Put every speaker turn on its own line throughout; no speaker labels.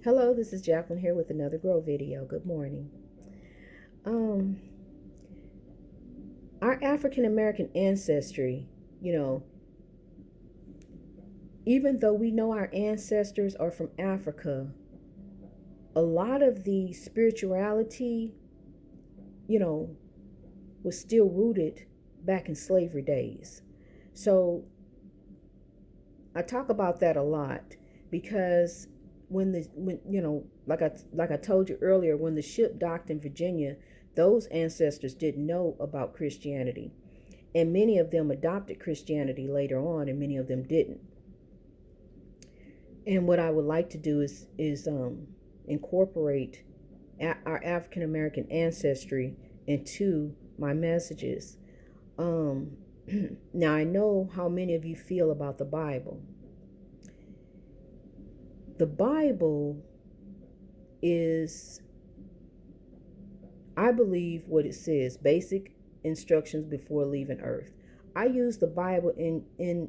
Hello, this is Jacqueline here with another Grow video. Good morning. Um, our African American ancestry, you know, even though we know our ancestors are from Africa, a lot of the spirituality, you know, was still rooted back in slavery days. So I talk about that a lot because like I told you earlier, when the ship docked in Virginia, those ancestors didn't know about Christianity, and many of them adopted Christianity later on, and many of them didn't. And what I would like to do is incorporate our African American ancestry into my messages. Um, Now I know how many of you feel about the Bible. The Bible is, I believe, what it says: basic instructions before leaving earth. I use the Bible in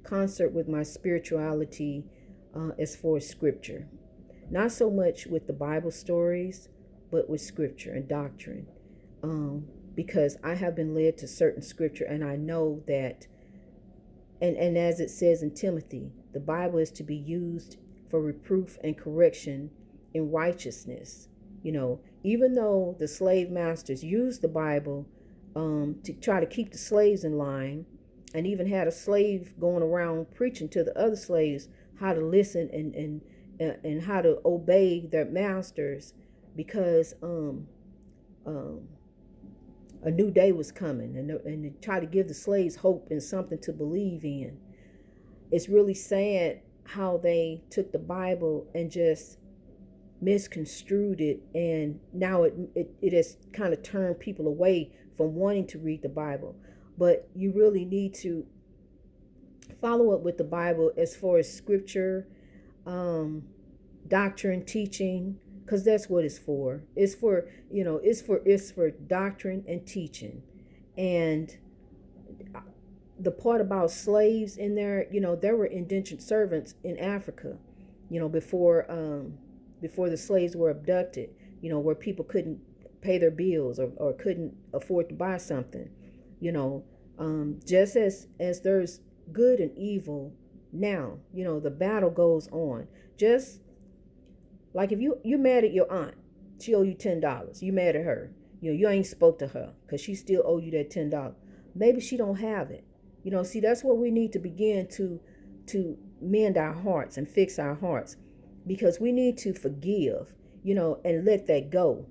concert with my spirituality, as far as scripture. Not so much with the Bible stories, but with scripture and doctrine. Because I have been led to certain scripture, and I know that, and as it says in Timothy, the Bible is to be used for reproof and correction in righteousness. Even though the slave masters used the Bible to try to keep the slaves in line, and even had a slave going around preaching to the other slaves how to listen and how to obey their masters, because a new day was coming, and to try to give the slaves hope and something to believe in. It's really sad how they took the Bible and just misconstrued it, and now it has kind of turned people away from wanting to read the Bible. But you really need to follow up with the Bible as far as scripture, doctrine, teaching, because that's what it's for. It's for doctrine and teaching. And the part about slaves in there, there were indentured servants in Africa, before the slaves were abducted, where people couldn't pay their bills, or couldn't afford to buy something. Just as there's good and evil now, the battle goes on. Just like if you're mad at your aunt, she owe you $10. You mad at her. You ain't spoke to her because she still owe you that $10. Maybe she don't have it. See, that's where we need to begin to mend our hearts and fix our hearts, because we need to forgive, and let that go.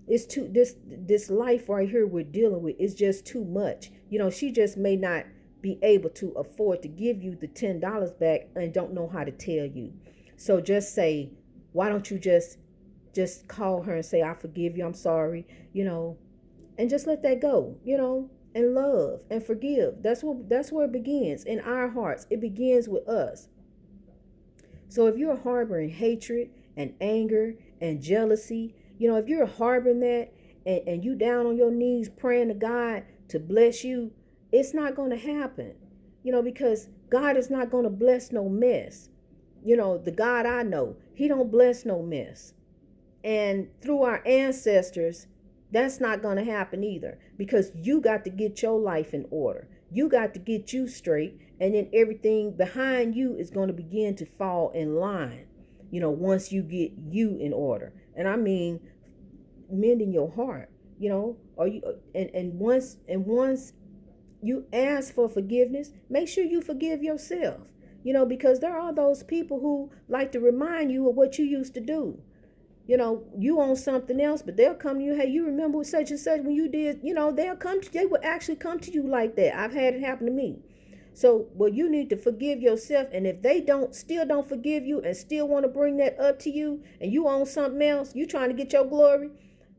It's too this life right here we're dealing with is just too much. She just may not be able to afford to give you the $10 back and don't know how to tell you. So just say, why don't you just call her and say, I forgive you, I'm sorry, and just let that go, and love and forgive. That's where it begins, in our hearts. It begins with us. So if you're harboring hatred and anger and jealousy, if you're harboring that, and you down on your knees praying to God to bless you, it's not going to happen, because God is not going to bless no mess. The God I know, he don't bless no mess. And through our ancestors, that's not going to happen either, because you got to get your life in order. You got to get you straight, and then everything behind you is going to begin to fall in line, once you get you in order. And I mean, mending your heart, or you and once you ask for forgiveness, make sure you forgive yourself, because there are those people who like to remind you of what you used to do. You on something else, but they'll come to you, hey, you remember such and such when you did, they will actually come to you like that. I've had it happen to me. So, well, you need to forgive yourself. And if they still don't forgive you and still want to bring that up to you, and you on something else, you trying to get your glory,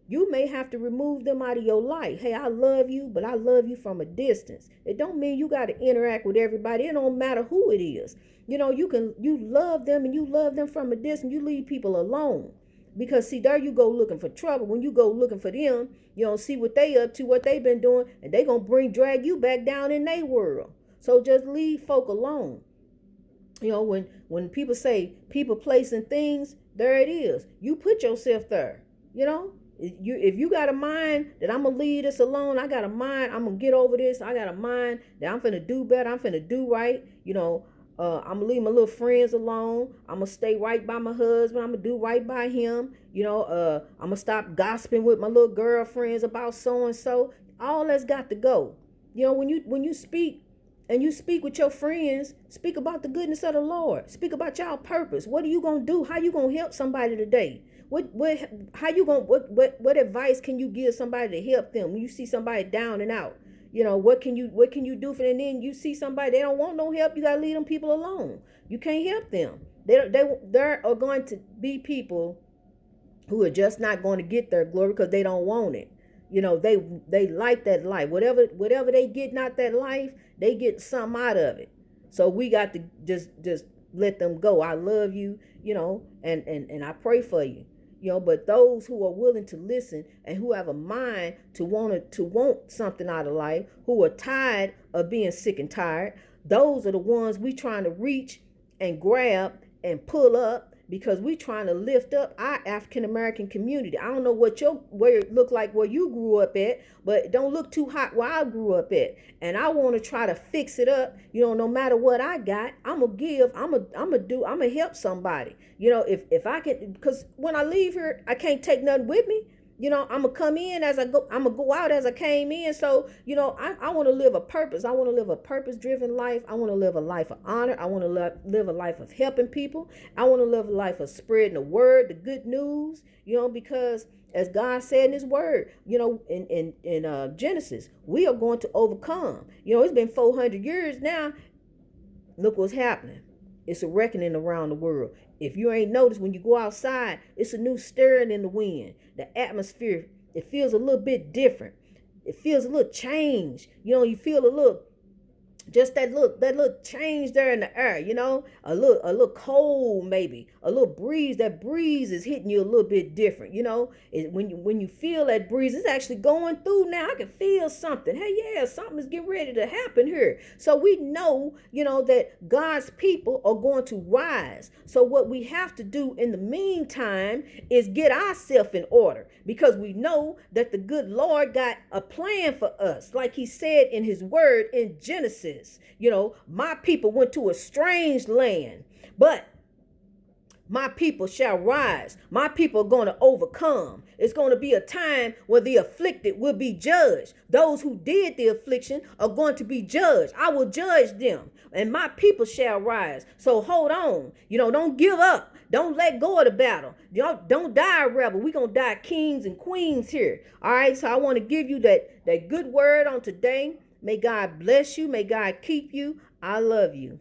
you may have to remove them out of your life. Hey, I love you, but I love you from a distance. It don't mean you got to interact with everybody. It don't matter who it is. You love them, and you love them from a distance. You leave people alone. Because see, there you go looking for trouble. When you go looking for them, you don't see what they up to, what they been doing, and they gonna drag you back down in their world. So just leave folk alone. You know, when people say people, place, and things, there it is. You put yourself there. You know, if you got a mind that I'm gonna leave this alone, I got a mind I'm gonna get over this. I got a mind that I'm finna do better. I'm finna do right. You know, I'm gonna leave my little friends alone. I'm gonna stay right by my husband. I'm gonna do right by him. You know, I'm gonna stop gossiping with my little girlfriends about so and so. All that's got to go. You know, when you speak and you speak with your friends, speak about the goodness of the Lord. Speak about y'all purpose. What are you gonna do? How you gonna help somebody today? How you gonna what advice can you give somebody to help them when you see somebody down and out? You know, what can you do for them? And then you see somebody, they don't want no help, you gotta leave them people alone. You can't help them. There are going to be people who are just not going to get their glory because they don't want it. You know, they like that life. Whatever they get out that life, they get something out of it. So we got to just let them go. I love you, you know, and I pray for you. You know, but those who are willing to listen and who have a mind to want something out of life, who are tired of being sick and tired, those are the ones we trying to reach and grab and pull up, because we trying to lift up our African American community. I don't know where it looked like where you grew up at, but it don't look too hot where I grew up at. And I want to try to fix it up. You know, no matter what I got, I'm gonna help somebody. You know, if I can, because when I leave here, I can't take nothing with me. You know, I'm gonna come in as I go. I'm gonna go out as I came in. So, you know, I want to live a purpose. I want to live a purpose-driven life. I want to live a life of honor. I want to live a life of helping people. I want to live a life of spreading the word, the good news. You know, because as God said in His Word, you know, in Genesis, we are going to overcome. You know, it's been 400 years now. Look what's happening. It's a reckoning around the world. If you ain't noticed, when you go outside, it's a new stirring in the wind. The atmosphere, it feels a little bit different. It feels a little change. You know, you feel a little, just that little change there in the air, you know, a little cold, maybe a little breeze. That breeze is hitting you a little bit different, you know. When you feel that breeze, it's actually going through now. I can feel something. Hey, yeah, something is getting ready to happen here. So we know, you know, that God's people are going to rise. So what we have to do in the meantime is get ourselves in order, because we know that the good Lord got a plan for us, like He said in His Word in Genesis. You know, my people went to a strange land, but my people shall rise. My people are going to overcome. It's going to be a time where the afflicted will be judged. Those who did the affliction are going to be judged. I will judge them, and my people shall rise. So hold on. You know, don't give up. Don't let go of the battle. Don't die a rebel. We're going to die kings and queens here. All right. So I want to give you that good word on today. May God bless you. May God keep you. I love you.